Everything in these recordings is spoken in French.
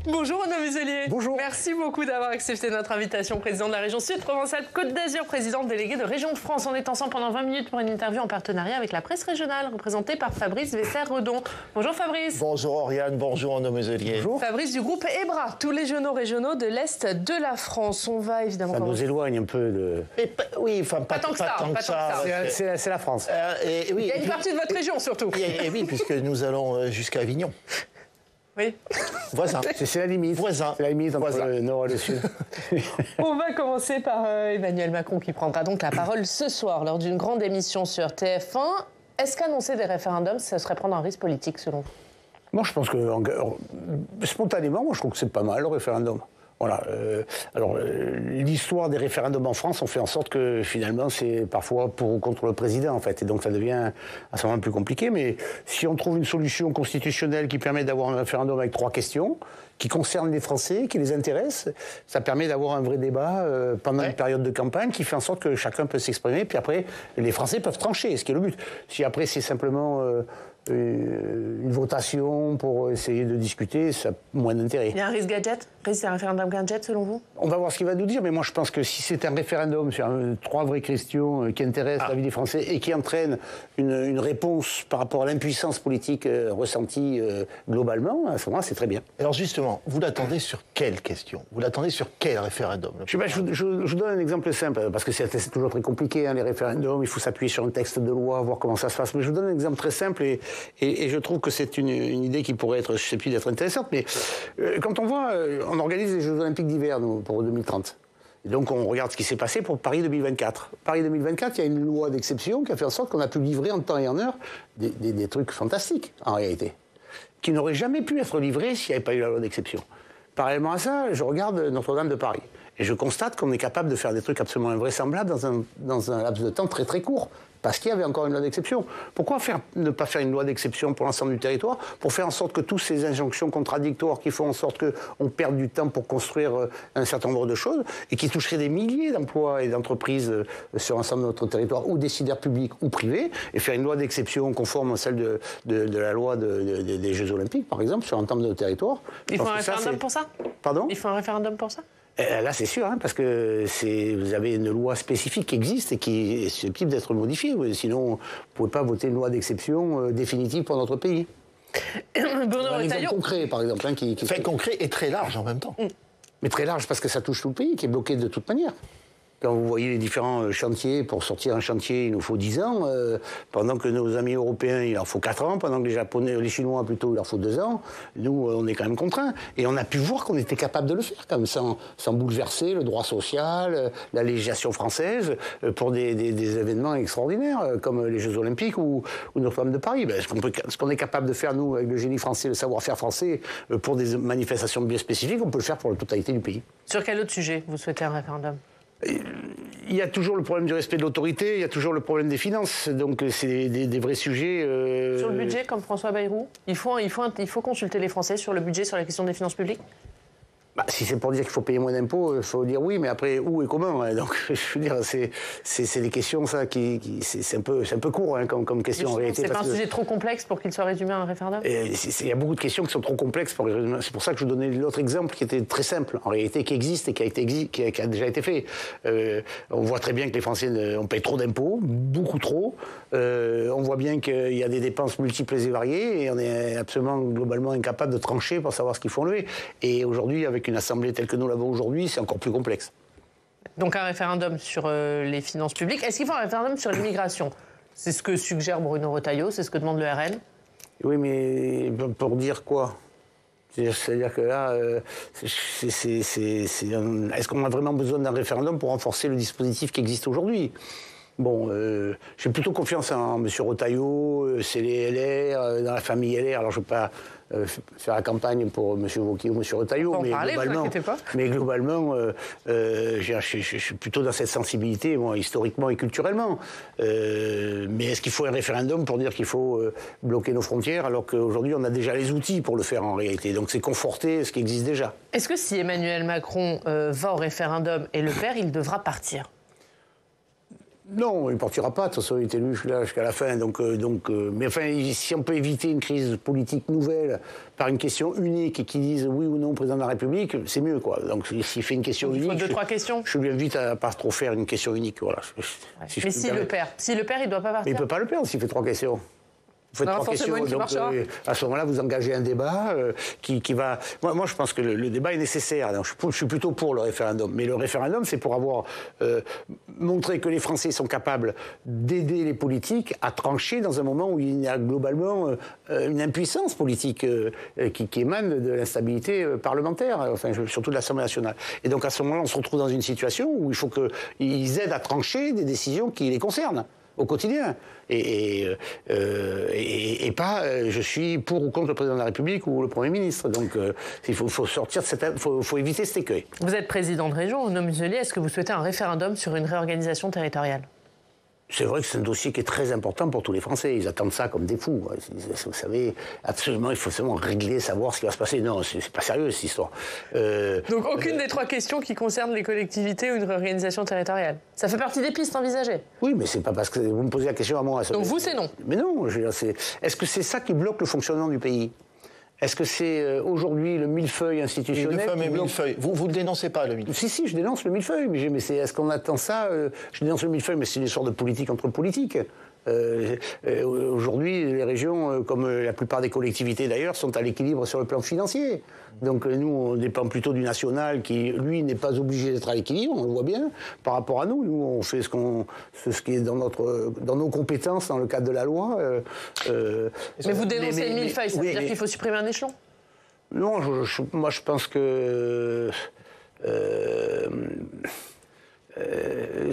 Bonjour Renaud Muselier. Bonjour. Merci beaucoup d'avoir accepté notre invitation, président de la région Sud-Provence-Alpes-Côte d'Azur, président délégué de Région de France. On est ensemble pendant 20 minutes pour une interview en partenariat avec la presse régionale, représentée par Fabrice Vesser-Redon. Bonjour Fabrice. Bonjour Oriane, bonjour Renaud Muselier. Bonjour. Fabrice du groupe EBRA, tous les journaux régionaux de l'Est de la France. On va évidemment... Ça nous éloigne un peu de... Oui, enfin pas tant que ça. C'est la France. Oui, il y a une partie de votre région surtout. Et oui, puisque nous allons jusqu'à Avignon. Oui. Voisin. C'est la limite. Voisin. C'est la limite entre le nord et le sud. On va commencer par Emmanuel Macron qui prendra donc la parole ce soir lors d'une grande émission sur TF1. Est-ce qu'annoncer des référendums, ça serait prendre un risque politique selon vous? Moi, je pense que spontanément, moi, je trouve que c'est pas mal le référendum. Voilà. L'histoire des référendums en France, on fait en sorte que finalement, c'est parfois pour ou contre le président, en fait. Et donc, ça devient à ce moment plus compliqué. Mais si on trouve une solution constitutionnelle qui permet d'avoir un référendum avec 3 questions, qui concernent les Français, qui les intéressent, ça permet d'avoir un vrai débat pendant une période de campagne qui fait en sorte que chacun peut s'exprimer. Puis après, les Français peuvent trancher, ce qui est le but. Si après, c'est simplement... une votation pour essayer de discuter, ça a moins d'intérêt. Il y a un risque gadget? C'est un référendum gadget selon vous? On va voir ce qu'il va nous dire, mais moi je pense que si c'est un référendum sur 3 vraies questions qui intéressent la vie des Français et qui entraînent une réponse par rapport à l'impuissance politique ressentie globalement, à ce moment-là c'est très bien. Alors justement, vous l'attendez sur quelle question? Vous l'attendez sur quel référendum? Je vous donne un exemple simple, parce que c'est toujours très compliqué, hein, les référendums, il faut s'appuyer sur un texte de loi, voir comment ça se passe, mais je vous donne un exemple très simple et je trouve que c'est une idée qui pourrait être susceptible d'être intéressante. Mais quand on voit, on organise les Jeux Olympiques d'hiver pour 2030. Et donc on regarde ce qui s'est passé pour Paris 2024. Paris 2024, il y a une loi d'exception qui a fait en sorte qu'on a pu livrer en temps et en heure des trucs fantastiques, en réalité, qui n'auraient jamais pu être livrés s'il n'y avait pas eu la loi d'exception. Parallèlement à ça, je regarde Notre-Dame de Paris. Et je constate qu'on est capable de faire des trucs absolument invraisemblables dans un laps de temps très très court. Parce qu'il y avait encore une loi d'exception. Pourquoi ne pas faire une loi d'exception pour l'ensemble du territoire? Pour faire en sorte que toutes ces injonctions contradictoires qui font en sorte qu'on perde du temps pour construire un certain nombre de choses et qui toucheraient des milliers d'emplois et d'entreprises sur l'ensemble de notre territoire, ou décideurs publics ou privés, et faire une loi d'exception conforme à celle de la loi des Jeux Olympiques, par exemple, sur l'ensemble de nos territoires. Il faut un référendum pour ça? Pardon? Il faut un référendum pour ça? Là, c'est sûr, hein, parce que vous avez une loi spécifique qui existe et qui est susceptible d'être modifiée. Sinon, vous ne pouvez pas voter une loi d'exception définitive pour notre pays. Un exemple concret, par exemple. Hein, Fait concret et très large en même temps. Mais très large parce que ça touche tout le pays, qui est bloqué de toute manière. Quand vous voyez les différents chantiers, pour sortir un chantier, il nous faut 10 ans, pendant que nos amis européens, il leur faut 4 ans, pendant que les Chinois, plutôt, il leur faut 2 ans. Nous, on est quand même contraints. Et on a pu voir qu'on était capable de le faire, comme sans bouleverser le droit social, la législation française, pour des événements extraordinaires, comme les Jeux Olympiques ou Notre-Dame de Paris. Ce qu'on est capable de faire, nous, avec le génie français, le savoir-faire français, pour des manifestations bien spécifiques, on peut le faire pour la totalité du pays. Sur quel autre sujet vous souhaitez un référendum? Il y a toujours le problème du respect de l'autorité, il y a toujours le problème des finances, donc c'est des vrais sujets... Sur le budget, comme François Bayrou, il faut consulter les Français sur le budget, sur la question des finances publiques? Si c'est pour dire qu'il faut payer moins d'impôts, il faut dire oui, mais après, où et comment, hein. Donc, je veux dire, c'est des questions, ça, c'est un peu court, hein, comme question en réalité. C'est pas un sujet trop complexe pour qu'il soit résumé à un référendum? Il y a beaucoup de questions qui sont trop complexes pour les résumer. C'est pour ça que je vous donnais l'autre exemple qui était très simple, en réalité, qui existe et qui a déjà été fait. On voit très bien que les Français, on paye trop d'impôts, beaucoup trop. On voit bien qu'il y a des dépenses multiples et variées, et on est absolument, globalement, incapable de trancher pour savoir ce qu'il faut enlever. Et aujourd'hui, avec une assemblée telle que nous l'avons aujourd'hui, c'est encore plus complexe. Donc un référendum sur les finances publiques. Est-ce qu'il faut un référendum sur l'immigration? C'est ce que suggère Bruno Retailleau, c'est ce que demande le RN. Oui, mais pour dire quoi? C'est-à-dire que là, est-ce qu'on a vraiment besoin d'un référendum pour renforcer le dispositif qui existe aujourd'hui? Bon, j'ai plutôt confiance en M. Retailleau, c'est les LR, dans la famille LR. Alors je ne veux pas faire la campagne pour M. Wauquiez ou M. Retailleau, mais globalement, je suis plutôt dans cette sensibilité, moi, historiquement et culturellement. Mais est-ce qu'il faut un référendum pour dire qu'il faut bloquer nos frontières, alors qu'aujourd'hui on a déjà les outils pour le faire en réalité? Donc c'est conforter ce qui existe déjà. Est-ce que si Emmanuel Macron va au référendum et le perd, il devra partir? Non, il ne partira pas, de toute façon, il est élu jusqu'à la fin. Mais enfin, si on peut éviter une crise politique nouvelle par une question unique et qui dise oui ou non président de la République, c'est mieux, quoi. Donc s'il fait une question unique... Il faut 2-3 questions. Je lui invite à ne pas trop faire une question unique, voilà. Mais s'il le perd, il ne doit pas partir. Mais il ne peut pas le perdre s'il fait 3 questions. Vous faites 3 questions, donc à ce moment-là, vous engagez un débat qui va... Moi, je pense que le débat est nécessaire. Donc, je suis plutôt pour le référendum. Mais le référendum, c'est pour avoir montré que les Français sont capables d'aider les politiques à trancher dans un moment où il y a globalement une impuissance politique qui émane de l'instabilité parlementaire, enfin, surtout de l'Assemblée nationale. Et donc, à ce moment-là, on se retrouve dans une situation où il faut qu'ils aident à trancher des décisions qui les concernent au quotidien. Et pas je suis pour ou contre le président de la République ou le Premier ministre. Donc il faut sortir de faut éviter cet écueil. Vous êtes président de région, Renaud Muselier. Est-ce que vous souhaitez un référendum sur une réorganisation territoriale ? C'est vrai que c'est un dossier qui est très important pour tous les Français. Ils attendent ça comme des fous. Vous savez, absolument, il faut seulement régler, savoir ce qui va se passer. Non, c'est pas sérieux, cette histoire. Donc aucune des 3 questions qui concernent les collectivités ou une réorganisation territoriale. Ça fait partie des pistes envisagées. Oui, mais c'est pas parce que vous me posez la question à moi. Donc vous, c'est non. Mais non, est-ce que c'est ça qui bloque le fonctionnement du pays ? Est-ce que c'est aujourd'hui le millefeuille institutionnel? Le fameux millefeuille. Vous le dénoncez pas, le millefeuille? Si, je dénonce le millefeuille. Mais est-ce qu'on attend ça? Je dénonce le millefeuille, mais c'est une histoire de politique entre politiques. Aujourd'hui, les régions, comme la plupart des collectivités d'ailleurs, sont à l'équilibre sur le plan financier. Donc nous, on dépend plutôt du national qui, lui, n'est pas obligé d'être à l'équilibre, on le voit bien, par rapport à nous. Nous, on fait ce qui est dans nos compétences, dans le cadre de la loi. Mais vous dénoncez le millefeuille, ça veut dire qu'il faut supprimer un échelon? Non, moi je pense que...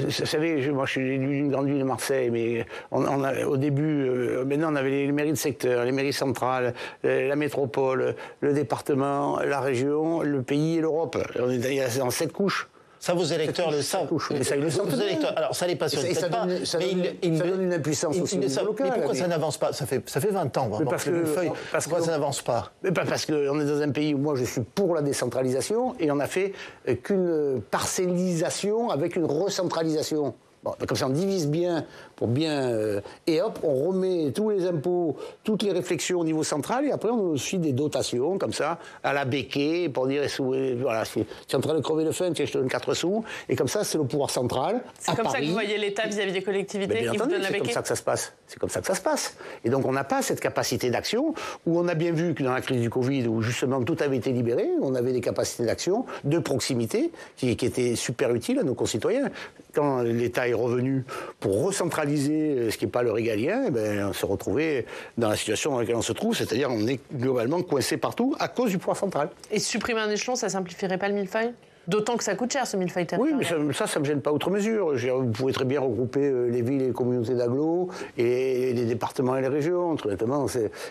vous savez, moi je suis élu d'une grande ville de Marseille, mais au début, maintenant on avait les mairies de secteur, les mairies centrales, la métropole, le département, la région, le pays et l'Europe. On est dans 7 couches. Ça, vos électeurs le savent. Mais ça, ils le savent. Alors, ça les passionne peut-être pas. Ça donne une impuissance aussi au niveau local. Mais pourquoi ça n'avance pas? Ça fait 20 ans. Pourquoi ça n'avance pas? Mais parce qu'on est dans un pays où moi je suis pour la décentralisation et on n'a fait qu'une parcellisation avec une recentralisation. Bon, comme ça, on divise bien pour bien... et hop, on remet tous les impôts, toutes les réflexions au niveau central, et après, on a aussi des dotations, comme ça, à la béquée, pour dire, voilà, si tu es en train de crever le faim, je te donne 4 sous, et comme ça, c'est le pouvoir central. C'est comme ça que vous voyez l'État vis-à-vis des collectivités qui vous donne la béquée? C'est comme ça que ça se passe. C'est comme ça que ça se passe. Et donc, on n'a pas cette capacité d'action, où on a bien vu que dans la crise du Covid, où justement tout avait été libéré, on avait des capacités d'action, de proximité, qui étaient super utiles à nos concitoyens. Quand l'État est revenu pour recentraliser ce qui n'est pas le régalien, on s'est retrouvé dans la situation dans laquelle on se trouve, c'est-à-dire on est globalement coincé partout à cause du pouvoir central. Et supprimer un échelon, ça simplifierait pas le millefeuille? D'autant que ça coûte cher, ce millefeuille territorial. Oui, mais ça me gêne pas outre mesure. Vous pouvez très bien regrouper les villes et les communautés d'agglo et les départements et les régions, tout bêtement.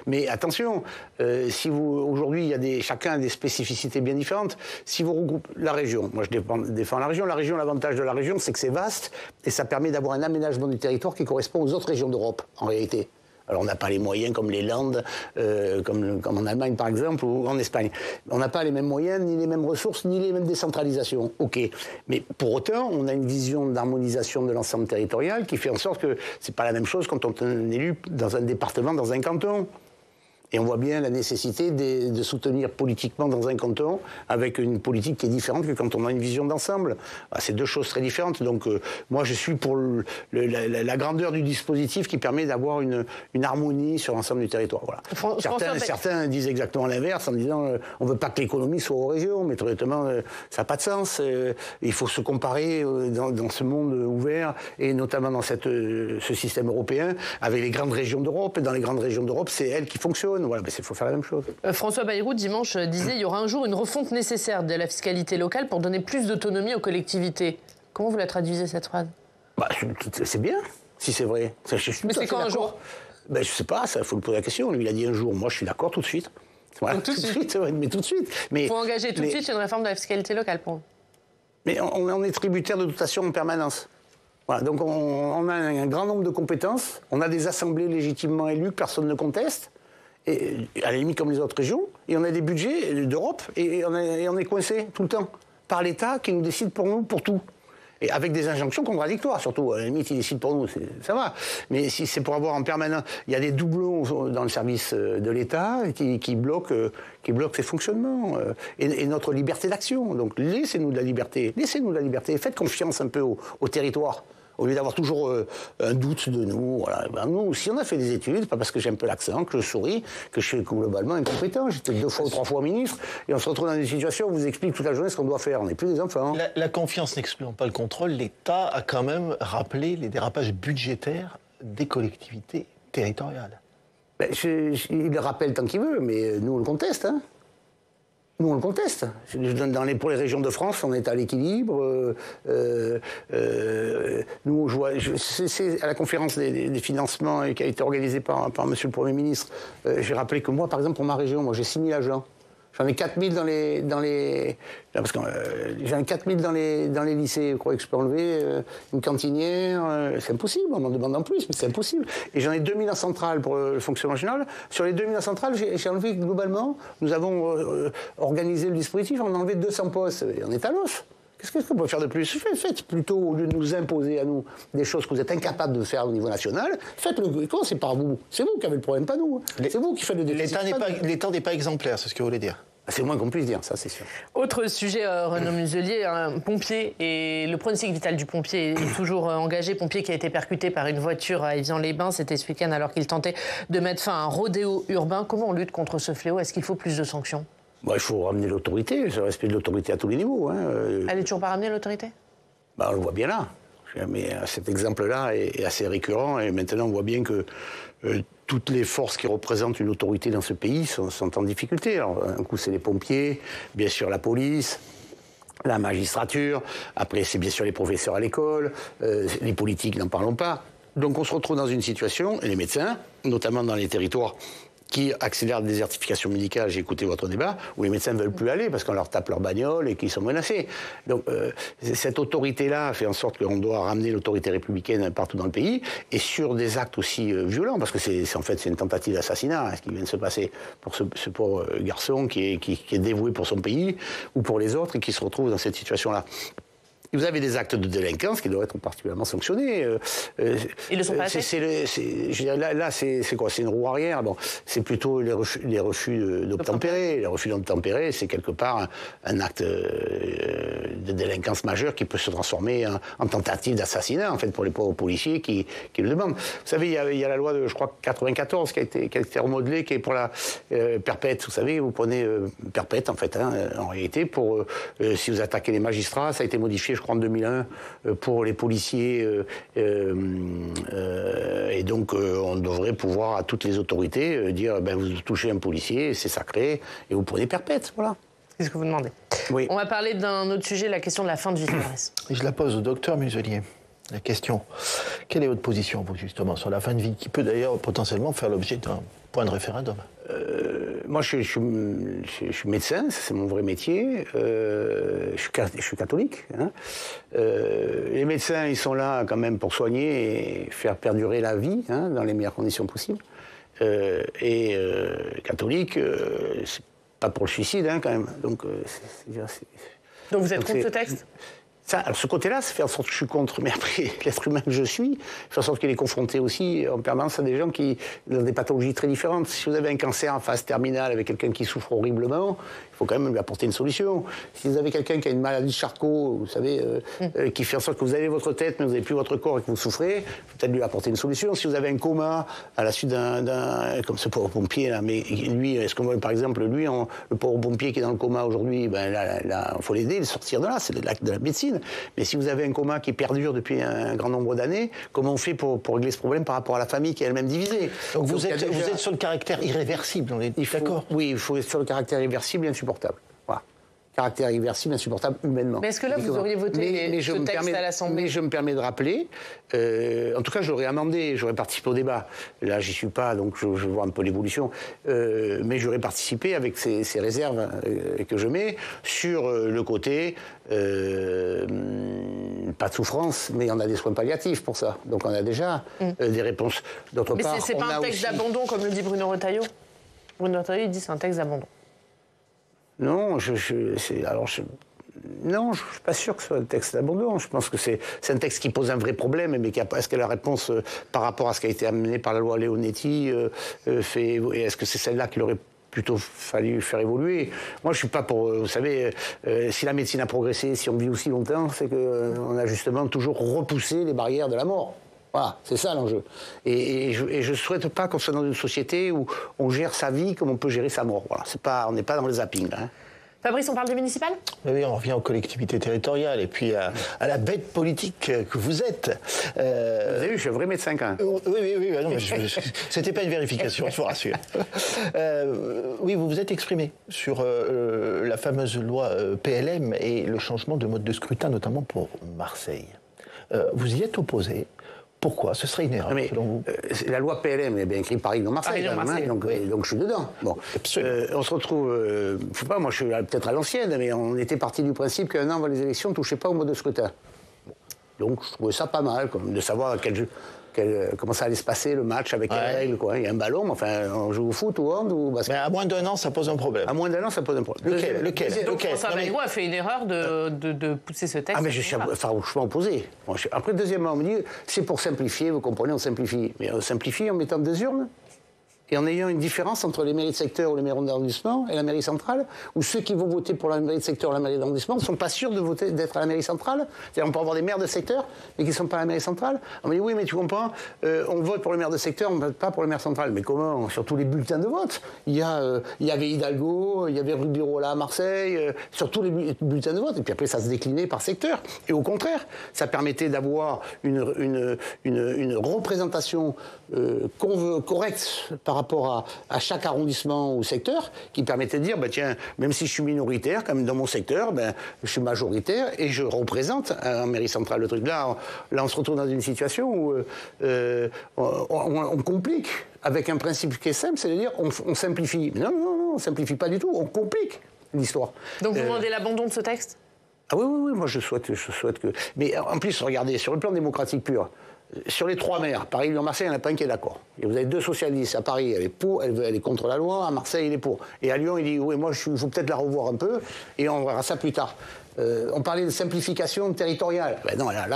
Mais attention, aujourd'hui, chacun a des spécificités bien différentes. Si vous regroupez la région, moi je défends la région. L'avantage de la région, c'est que c'est vaste et ça permet d'avoir un aménagement du territoire qui correspond aux autres régions d'Europe, en réalité. Alors on n'a pas les moyens comme les Landes, comme en Allemagne par exemple, ou en Espagne. On n'a pas les mêmes moyens, ni les mêmes ressources, ni les mêmes décentralisations. Ok, mais pour autant, on a une vision d'harmonisation de l'ensemble territorial qui fait en sorte que c'est pas la même chose quand on est élu dans un département, dans un canton. Et on voit bien la nécessité de soutenir politiquement dans un canton avec une politique qui est différente que quand on a une vision d'ensemble. C'est 2 choses très différentes. Donc moi, je suis pour la grandeur du dispositif qui permet d'avoir une harmonie sur l'ensemble du territoire. Voilà. Certains disent exactement l'inverse en disant on ne veut pas que l'économie soit aux régions, mais très honnêtement, ça n'a pas de sens. Il faut se comparer dans ce monde ouvert et notamment dans ce système européen avec les grandes régions d'Europe. Et dans les grandes régions d'Europe, c'est elles qui fonctionnent. Voilà, il faut faire la même chose. François Bayrou, dimanche, disait il y aura un jour une refonte nécessaire de la fiscalité locale pour donner plus d'autonomie aux collectivités. Comment vous la traduisez, cette phrase? C'est bien, si c'est vrai. Mais c'est quand un jour? Je ne sais pas, il faut lui poser la question. Lui, il a dit un jour. Moi, je suis d'accord tout de suite. Voilà, tout de suite, mais tout de suite. Il faut engager tout de suite une réforme de la fiscalité locale pour vous. Mais on est tributaire de dotation en permanence. Voilà, donc on a un grand nombre de compétences. On a des assemblées légitimement élues que personne ne conteste. Et, à la limite comme les autres régions, et on a des budgets d'Europe, et on est coincé tout le temps par l'État qui nous décide pour nous, pour tout. Et avec des injonctions contradictoires, surtout. À la limite, ils décident pour nous, ça va. Mais si c'est pour avoir en permanence... Il y a des doublons dans le service de l'État qui bloquent ces fonctionnements et notre liberté d'action. Donc laissez-nous de la liberté. Laissez-nous de la liberté. Faites confiance un peu au territoire. Au lieu d'avoir toujours un doute de nous, voilà. Ben nous, si on a fait des études, pas parce que j'ai un peu l'accent, que je souris, que je suis globalement incompétent. J'étais 2 fois ou 3 fois ministre, et on se retrouve dans des situations où on vous explique toute la journée ce qu'on doit faire. On n'est plus des enfants. La confiance n'excluant pas le contrôle, l'État a quand même rappelé les dérapages budgétaires des collectivités territoriales. Ben, il le rappelle tant qu'il veut, mais nous, on le conteste, hein. Nous, on le conteste. Pour les régions de France, on est à l'équilibre. Nous, c'est à la conférence des financements qui a été organisée par Monsieur le Premier ministre. J'ai rappelé que moi, par exemple, pour ma région, moi, j'ai 6 000 agents. J'en ai 4 000 parce que j'en ai 4 000 dans les lycées. Vous croyez que je peux enlever une cantinière? C'est impossible, on m'en demande en plus, mais c'est impossible. Et j'en ai 2 000 en centrale pour le fonctionnement général. Sur les 2 000 en centrale, j'ai enlevé globalement, nous avons organisé le dispositif, on a enlevé 200 postes. Et on est à l'os. Qu'est-ce qu'on peut faire de plus? Faites plutôt, au lieu de nous imposer à nous des choses que vous êtes incapables de faire au niveau national, faites-le. Commencez par vous. C'est vous qui avez le problème, pas nous. C'est vous qui faites le déficit. L'État n'est pas exemplaire, c'est ce que vous voulez dire. C'est le moins qu'on puisse dire, ça c'est sûr. Autre sujet, Renaud Muselier, un pompier, et le pronostic vital du pompier est toujours engagé. Pompier qui a été percuté par une voiture à Évian-les-Bains, c'était ce week-end alors qu'il tentait de mettre fin à un rodéo urbain. Comment on lutte contre ce fléau? Est-ce qu'il faut plus de sanctions? Il faut ramener l'autorité, le respect de l'autorité à tous les niveaux. Elle n'est toujours pas ramenée, l'autorité? On le voit bien là. Mais cet exemple-là est assez récurrent et maintenant on voit bien que toutes les forces qui représentent une autorité dans ce pays sont en difficulté. Alors, un coup c'est les pompiers, bien sûr la police, la magistrature, après c'est bien sûr les professeurs à l'école, les politiques n'en parlons pas. Donc on se retrouve dans une situation, et les médecins, notamment dans les territoires qui accélèrent la désertification médicale, j'ai écouté votre débat, où les médecins ne veulent plus aller parce qu'on leur tape leur bagnole et qu'ils sont menacés. Donc cette autorité-là fait en sorte qu'on doit ramener l'autorité républicaine partout dans le pays, et sur des actes aussi violents, parce que en fait c'est une tentative d'assassinat, ce qui vient de se passer pour ce pauvre garçon qui est dévoué pour son pays, ou pour les autres, et qui se retrouve dans cette situation-là. Vous avez des actes de délinquance qui doivent être particulièrement sanctionnés. Ils le sont pas assez. Là, c'est quoi? C'est une roue arrière. Bon, c'est plutôt les refus d'obtempérer. Les refus d'obtempérer, c'est quelque part un acte de délinquance majeure qui peut se transformer en tentative d'assassinat, en fait, pour les pauvres policiers qui le demandent. Vous savez, il y a la loi de, je crois, 94 qui a été remodelée, qui est pour la perpète. Vous savez, vous prenez perpète, en fait, en réalité, pour si vous attaquez les magistrats, ça a été modifié, je crois, en 2001, pour les policiers. Et donc, on devrait pouvoir, à toutes les autorités, dire, vous touchez un policier, c'est sacré, et vous prenez perpète, voilà. C'est ce que vous demandez. Oui. On va parler d'un autre sujet, la question de la fin de vie de Paris. Je la pose au docteur Muselier. La question, quelle est votre position, vous, justement, sur la fin de vie, qui peut d'ailleurs potentiellement faire l'objet d'un point de référendum? Moi, je suis médecin, c'est mon vrai métier. Je suis catholique. Les médecins, ils sont là quand même pour soigner et faire perdurer la vie dans les meilleures conditions possibles. Catholique, c'est pas pour le suicide quand même. Donc vous êtes contre ce texte? Alors ce côté-là, ça fait en sorte que je suis contre. Mais après, l'être humain que je suis, fait en sorte qu'il est confronté aussi en permanence à des gens qui ont des pathologies très différentes. Si vous avez un cancer en phase terminale avec quelqu'un qui souffre horriblement, il faut quand même lui apporter une solution. Si vous avez quelqu'un qui a une maladie de Charcot, vous savez, qui fait en sorte que vous avez votre tête, mais vous n'avez plus votre corps et que vous souffrez, il faut peut-être lui apporter une solution. Si vous avez un coma à la suite comme ce pauvre pompier, là, mais lui, est-ce qu'on par exemple, lui, le pauvre pompier qui est dans le coma aujourd'hui, là, il faut l'aider, le sortir de là, c'est de la médecine. Mais si vous avez un coma qui perdure depuis un grand nombre d'années, comment on fait pour régler ce problème par rapport à la famille qui est elle-même divisée? Donc vous êtes sur le caractère irréversible, on est d'accord? Oui, il faut être sur le caractère irréversible et insupportable. Voilà. Caractère irréversible, insupportable humainement. Mais est-ce que là, vous auriez voté ce texte à l'Assemblée? Mais je me permets de rappeler, en tout cas, je l'aurais amendé, j'aurais participé au débat. Là, j'y suis pas, donc je vois un peu l'évolution. Mais j'aurais participé avec ces réserves que je mets sur le côté, pas de souffrance, mais on a des soins palliatifs pour ça. Donc on a déjà des réponses. D'autre part, mais c'est pas un texte d'abandon, comme le dit Bruno Retailleau? Bruno Retailleau, il dit que c'est un texte d'abandon. Non, Non, je ne suis pas sûr que ce soit un texte d'abandon. Je pense que c'est un texte qui pose un vrai problème, mais est-ce que la réponse par rapport à ce qui a été amené par la loi Leonetti est-ce que c'est celle-là qu'il aurait plutôt fallu faire évoluer? Moi, je suis pas pour... Vous savez, si la médecine a progressé, si on vit aussi longtemps, c'est qu'on a justement toujours repoussé les barrières de la mort. Voilà, c'est ça l'enjeu. Et je ne souhaite pas qu'on soit dans une société où on gère sa vie comme on peut gérer sa mort. Voilà, on n'est pas dans le zapping, là, hein. Fabrice, on parle des municipales ? Oui, on revient aux collectivités territoriales et puis à la bête politique que vous êtes. Vous avez vu, je suis un vrai médecin quand même. Oui, non, c'était pas une vérification, je vous rassure. Oui, vous vous êtes exprimé sur la fameuse loi PLM et le changement de mode de scrutin, notamment pour Marseille. Vous y êtes opposé. Pourquoi? Ce serait une erreur, selon vous? La loi PLM est bien écrite par Paris-Marseille, donc je suis dedans. Bon, on se retrouve, je sais pas, moi je suis peut-être à l'ancienne, mais on était parti du principe qu'un an avant les élections, on ne touchait pas au mode de scrutin. Donc je trouvais ça pas mal, de savoir comment ça allait se passer, le match, avec quelles règles, quoi. Il y a un ballon, mais enfin, on joue au foot ou au hand ou basket. Mais à moins d'un an, ça pose un problème. À moins d'un an, ça pose un problème. Lequel Donc François Bayrou a fait une erreur de pousser ce texte. Ah, mais je suis farouchement opposé. Après, deuxièmement, on me dit, c'est pour simplifier, vous comprenez, on simplifie. Mais on simplifie en mettant des urnes et en ayant une différence entre les mairies de secteur ou les mairies d'arrondissement et la mairie centrale, où ceux qui vont voter pour la mairie de secteur ou la mairie d'arrondissement ne sont pas sûrs d'être à la mairie centrale. C'est-à-dire on peut avoir des maires de secteur, mais qui ne sont pas à la mairie centrale. On me dit, oui, mais tu comprends, on vote pour le maire de secteur, on ne vote pas pour le maire central. Mais comment? Sur tous les bulletins de vote. Il y avait Hidalgo, il y avait Rubirola à Marseille, sur tous les bulletins de vote. Et puis après, ça se déclinait par secteur. Et au contraire, ça permettait d'avoir une représentation correcte par rapport à chaque arrondissement ou secteur, qui permettait de dire, tiens, même si je suis minoritaire, comme dans mon secteur, je suis majoritaire et je représente en mairie centrale le truc. Là, on se retrouve dans une situation où on complique avec un principe qui est simple, c'est-à-dire on simplifie. Mais non, on ne simplifie pas du tout, on complique l'histoire. Donc vous demandez l'abandon de ce texte ? Ah oui, moi je souhaite que... Mais en plus, regardez, sur le plan démocratique pur, sur les 3 maires, Paris, Lyon, Marseille, il n'y en a pas un qui est d'accord. Et vous avez 2 socialistes. À Paris, elle est pour, elle est contre la loi. À Marseille, il est pour. Et à Lyon, il dit, oui, moi, il faut peut-être la revoir un peu, et on verra ça plus tard. On parlait de simplification territoriale. Non, là,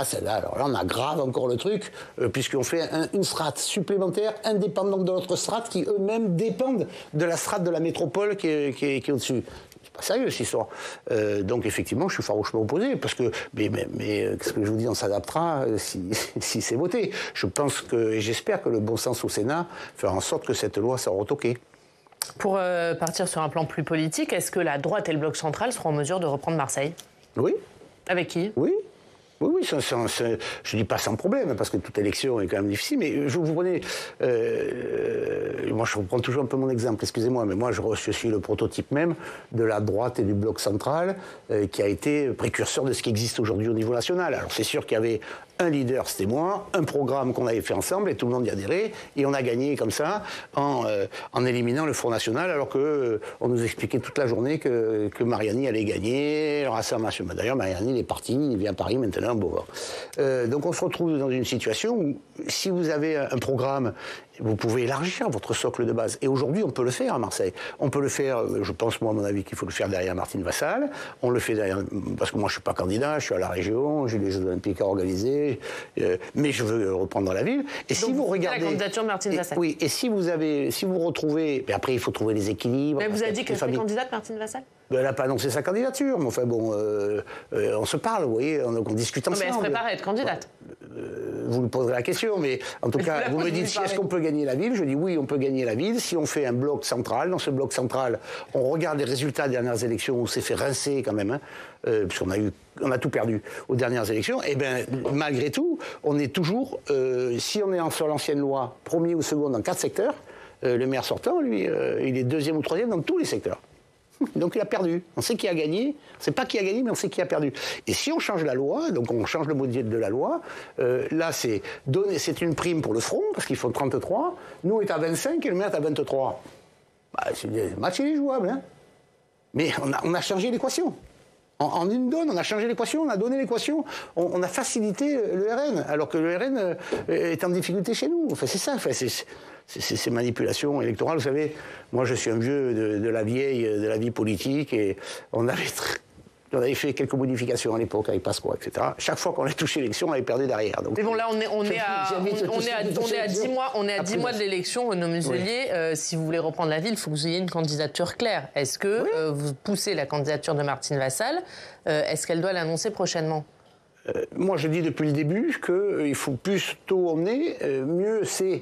on aggrave encore le truc, puisqu'on fait une strate supplémentaire, indépendante de l'autre strate, qui eux-mêmes dépendent de la strate de la métropole qui est au-dessus. Pas sérieux cette histoire. Donc effectivement, je suis farouchement opposé parce que mais ce que je vous dis, on s'adaptera si c'est voté. Je pense et j'espère que le bon sens au Sénat fera en sorte que cette loi sera retoquée. Pour partir sur un plan plus politique, est-ce que la droite et le bloc central seront en mesure de reprendre Marseille? Oui. Avec qui? Oui, je ne dis pas sans problème, parce que toute élection est quand même difficile, mais vous prenez... moi, je reprends toujours un peu mon exemple, excusez-moi, mais moi, je suis le prototype même de la droite et du bloc central, qui a été précurseur de ce qui existe aujourd'hui au niveau national. Alors, c'est sûr qu'il y avait un leader, c'était moi, un programme qu'on avait fait ensemble, et tout le monde y adhérait, et on a gagné comme ça, en éliminant le Front National, alors qu'on nous expliquait toute la journée que Mariani allait gagner, le Rassemblement. D'ailleurs, Mariani, il est parti, il vient à Paris maintenant, bon. Donc on se retrouve dans une situation où, si vous avez un programme, vous pouvez élargir votre socle de base. Et aujourd'hui, on peut le faire à Marseille. On peut le faire, je pense, moi, à mon avis, qu'il faut le faire derrière Martine Vassal. On le fait derrière... Parce que moi, je ne suis pas candidat, je suis à la région, j'ai les Jeux Olympiques à organiser, mais je veux reprendre la ville. Et donc, si vous regardez... la candidature de Martine Vassal. Oui, et si vous retrouvez... Mais après, il faut trouver les équilibres... Mais vous avez dit qu'elle serait candidate, Martine Vassal? Elle n'a pas annoncé sa candidature, mais enfin bon, on se parle, vous voyez, on discute ensemble. Mais elle se prépare à être candidate. Vous me poserez la question, mais en tout cas, vous me dites si est-ce qu'on peut gagner la ville. Je dis oui, on peut gagner la ville si on fait un bloc central. Dans ce bloc central, on regarde les résultats des dernières élections où on s'est fait rincer quand même, puisqu'on a tout perdu aux dernières élections. Et bien, malgré tout, on est toujours, si on est sur l'ancienne loi, premier ou second dans 4 secteurs, le maire sortant, lui, il est 2e ou 3e dans tous les secteurs. Donc il a perdu. On sait qui a gagné. On ne sait pas qui a gagné, mais on sait qui a perdu. Et si on change la loi, donc on change le modèle de la loi, là c'est une prime pour le front, parce qu'il faut 33. Nous, on est à 25 et le maire est à 23. Le match, il est jouable. Hein, mais on a changé l'équation. En une donne, on a changé l'équation, on a donné l'équation, on a facilité le RN, alors que le RN est en difficulté chez nous. Enfin, c'est ça. Enfin, c'est ces manipulations électorales. Vous savez, moi je suis un vieux de la vie politique et on avait On avait fait quelques modifications à l'époque avec Pasqua, etc. Chaque fois qu'on a touché l'élection, on avait perdu derrière. Donc, mais bon, là, on est à 10 mois de l'élection, Renaud Muselier. Oui. Si vous voulez reprendre la ville, il faut que vous ayez une candidature claire. Est-ce que vous poussez la candidature de Martine Vassal? Est-ce qu'elle doit l'annoncer prochainement? Moi, je dis depuis le début qu'il faut plus tôt on est, mieux c'est.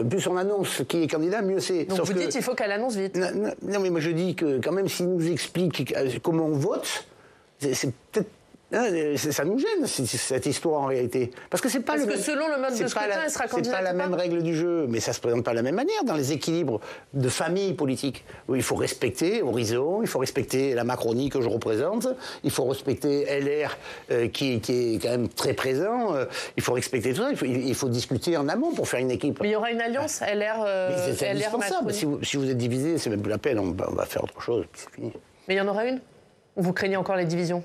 Plus on annonce qui est candidat, mieux c'est. Donc vous dites qu'il faut qu'elle annonce vite. Non, mais moi je dis que quand même s'il nous explique comment on vote, c'est peut-être... ça nous gêne, cette histoire, en réalité. Parce que selon le mode de scrutin, elle sera candidate. C'est pas la même règle du jeu, mais ça se présente pas de la même manière dans les équilibres de famille politique. Où il faut respecter Horizon, il faut respecter la Macronie que je représente, il faut respecter LR qui est quand même très présent, il faut respecter tout ça, il faut discuter en amont pour faire une équipe. Mais il y aura une alliance LR c'est indispensable. Si vous êtes divisé, c'est même plus la peine, on va faire autre chose, puis c'est fini. Mais il y en aura une? Ou vous craignez encore les divisions?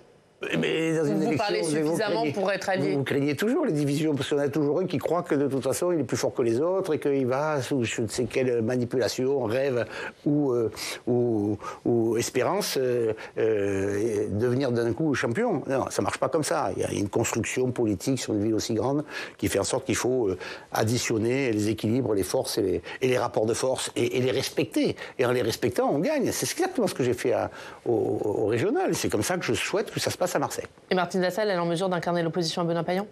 Mais dans une vous élection, parlez suffisamment pour être allié. Vous craignez toujours les divisions, parce qu'il y en a toujours un qui croit que de toute façon il est plus fort que les autres et qu'il va, sous je ne sais quelle manipulation, rêve ou espérance, devenir d'un coup champion. Non, ça ne marche pas comme ça. Il y a une construction politique sur une ville aussi grande qui fait en sorte qu'il faut additionner les équilibres, les forces et les rapports de force et les respecter. Et en les respectant, on gagne. C'est exactement ce que j'ai fait au régional. C'est comme ça que je souhaite que ça se passe à Marseille. Et Martine Vassal, elle est en mesure d'incarner l'opposition à Benoît Payan?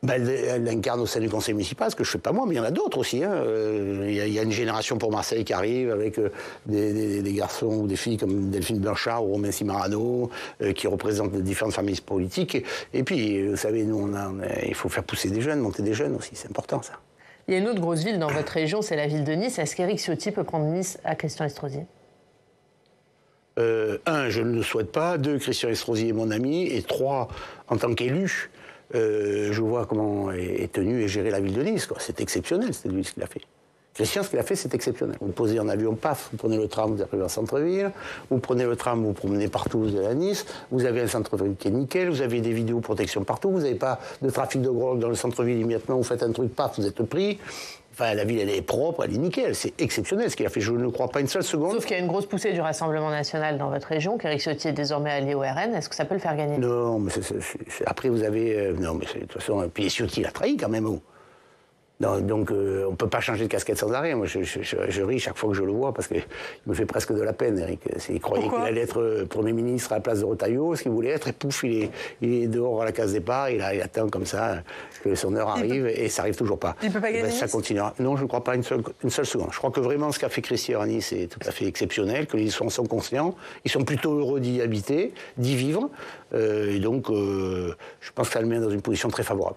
Elle incarne au sein du conseil municipal, ce que je ne fais pas moi, mais il y en a d'autres aussi. Il y a une génération pour Marseille qui arrive avec des garçons ou des filles comme Delphine Blanchard ou Romain Simarano, qui représentent différentes familles politiques. Et puis, vous savez, nous, il faut faire pousser des jeunes, monter des jeunes aussi, c'est important ça. Il y a une autre grosse ville dans votre région, c'est la ville de Nice. Est-ce qu'Éric Ciotti peut prendre Nice à Christian Estrosi? Un, je ne le souhaite pas. Deux, Christian Estrosi est mon ami. Et trois, en tant qu'élu, je vois comment est tenue et gérée la ville de Nice. C'est exceptionnel, c'est lui ce qu'il a fait. Christian, ce qu'il a fait, c'est exceptionnel. Vous posez en avion, paf, vous prenez le tram, vous arrivez en centre-ville. Vous prenez le tram, vous promenez partout, vous allez à Nice. Vous avez un centre-ville qui est nickel. Vous avez des vidéoprotections partout. Vous n'avez pas de trafic de drogue dans le centre-ville immédiatement. Vous faites un truc, paf, vous êtes pris. Enfin, la ville, elle est propre, elle est nickel. C'est exceptionnel ce qu'il a fait. Je ne crois pas une seule seconde. Sauf qu'il y a une grosse poussée du Rassemblement national dans votre région, qu'Éric Ciotti est désormais allié au RN. Est-ce que ça peut le faire gagner? Non, mais après, vous avez... non, mais de toute façon... Puis Ciotti, il a trahi quand même. Donc, on ne peut pas changer de casquette sans arrêt. Moi, je ris chaque fois que je le vois parce qu'il me fait presque de la peine, Eric. Il croyait qu'il allait être Premier ministre à la place de Retailleau, ce qu'il voulait être, et pouf, il est dehors à la case départ, il attend comme ça que son heure arrive, et ça n'arrive toujours pas. Il ne peut pas gagner. Ça continuera. Non, je ne crois pas une seule seconde. Je crois que vraiment ce qu'a fait Christian à Nice est tout à fait exceptionnel, que les gens sont conscients, ils sont plutôt heureux d'y habiter, d'y vivre, et donc je pense que ça le met dans une position très favorable.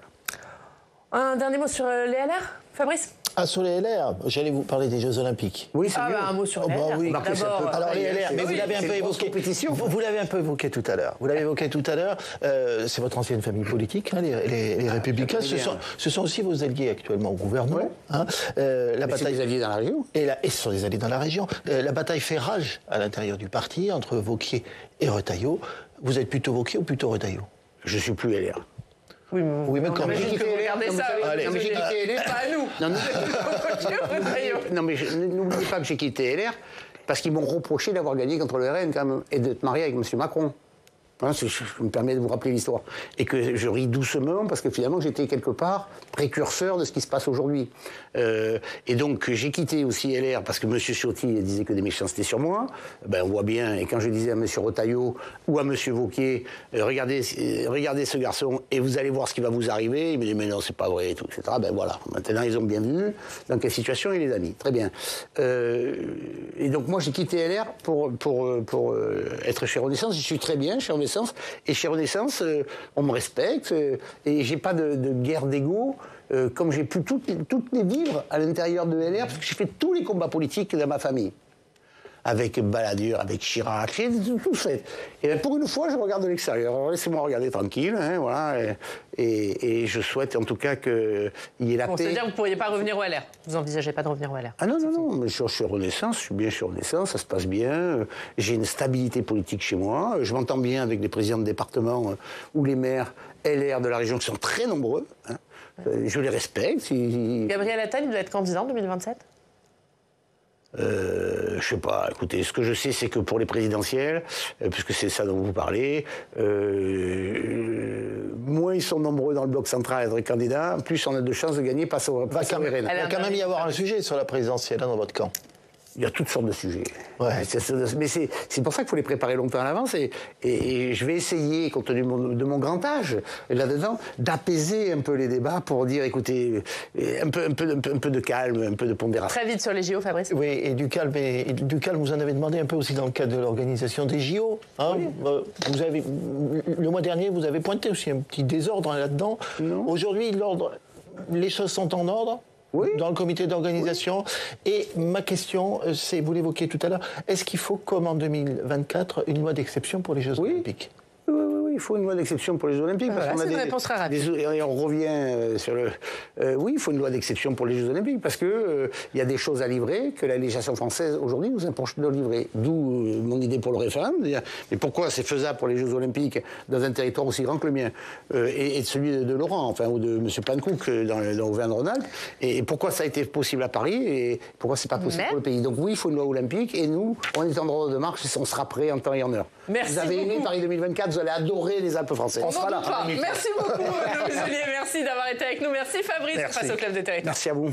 Un dernier mot sur les LR, Fabrice? Ah, sur les LR, j'allais vous parler des Jeux Olympiques. Oui, c'est mieux. Un mot sur les LR. Oui. D'abord, alors les LR, mais vous l'avez un peu évoqué. Vous l'avez un peu évoqué tout à l'heure. Vous l'avez évoqué tout à l'heure. C'est votre ancienne famille politique, hein, les Républicains. Ce sont aussi vos alliés actuellement au gouvernement. Hein. La bataille des alliés dans la région. Et ce sont des alliés dans la région. La bataille fait rage à l'intérieur du parti entre Wauquiez et Retailleau. Vous êtes plutôt Wauquiez ou plutôt Retailleau? Je suis plus LR. Oui, mais quand même. J'ai quitté LR. Pas à nous. Non, mais n'oubliez pas que j'ai quitté LR parce qu'ils m'ont reproché d'avoir gagné contre le RN quand même, et d'être marié avec M. Macron. Hein, je me permets de vous rappeler l'histoire. Et que je ris doucement parce que finalement j'étais quelque part précurseur de ce qui se passe aujourd'hui. Et donc j'ai quitté aussi LR parce que M. Ciotti disait que des méchancetés sur moi. Ben, on voit bien, et quand je disais à M. Retailleau ou à M. Wauquiez, regardez ce garçon et vous allez voir ce qui va vous arriver, il me dit mais non, c'est pas vrai, et tout, etc. Ben voilà, maintenant ils ont bien vu dans quelle situation il les a mis. Très bien. Et donc moi j'ai quitté LR pour être chez Renaissance. Je suis très bien chez Renaissance. Et chez Renaissance, on me respecte et j'ai pas de guerre d'ego. Comme j'ai pu toutes les vivre à l'intérieur de LR, parce que j'ai fait tous les combats politiques dans ma famille. Avec Balladur, avec Chirac, j'ai tout fait. Et bien pour une fois, je regarde de l'extérieur. Alors laissez-moi regarder tranquille, hein, voilà. Et je souhaite en tout cas qu'il y ait la paix. C'est-à-dire que vous ne pourriez pas revenir au LR? Vous n'envisagez pas de revenir au LR? Ah non, mais je suis Renaissance, je suis bien chez Renaissance, ça se passe bien. J'ai une stabilité politique chez moi. Je m'entends bien avec les présidents de département ou les maires LR de la région qui sont très nombreux. Hein. Je les respecte. Gabriel Attal, il doit être candidat en 2027? Je sais pas, écoutez, ce que je sais, c'est que pour les présidentielles, puisque c'est ça dont vous parlez, moins ils sont nombreux dans le bloc central à être candidats, plus on a de chances de gagner face au RN. Il va quand même y avoir un sujet sur la présidentielle dans votre camp. Il y a toutes sortes de sujets. Ouais. Mais c'est pour ça qu'il faut les préparer longtemps à l'avance. Et je vais essayer, compte tenu de mon grand âge, là-dedans, d'apaiser un peu les débats pour dire, écoutez, un peu de calme, un peu de pondération. Très vite sur les JO, Fabrice. Oui, et du calme, vous en avez demandé un peu aussi dans le cadre de l'organisation des JO. Hein. Oui. Le mois dernier, vous avez pointé aussi un petit désordre là-dedans. Aujourd'hui, les choses sont en ordre. Oui. Dans le comité d'organisation. Oui. Et ma question, c'est, vous l'évoquiez tout à l'heure, est-ce qu'il faut, comme en 2024, une loi d'exception pour les Jeux Olympiques ? Oui, il faut une loi d'exception pour les Jeux Olympiques. Voilà, c'est une réponse très rapide. Et on revient sur le... oui, il faut une loi d'exception pour les Jeux Olympiques parce que il y a des choses à livrer que la législation française aujourd'hui nous empêche de livrer. D'où mon idée pour le référendum. Mais pourquoi c'est faisable pour les Jeux Olympiques dans un territoire aussi grand que le mien et celui de Laurent, enfin, ou de M. Pankouk dans Auvergne-Rhône-Alpes, et pourquoi ça a été possible à Paris et pourquoi c'est pas possible pour le pays. Donc oui, il faut une loi olympique et nous, on est en droit de marche et on sera prêt en temps et en heure. Merci vous avez aimé Paris 2024, vous allez adorer les Alpes françaises. On sera là. Merci beaucoup, Bruno Muselier. Merci d'avoir été avec nous. Merci Fabrice, face au Club des Territoires. Merci à vous.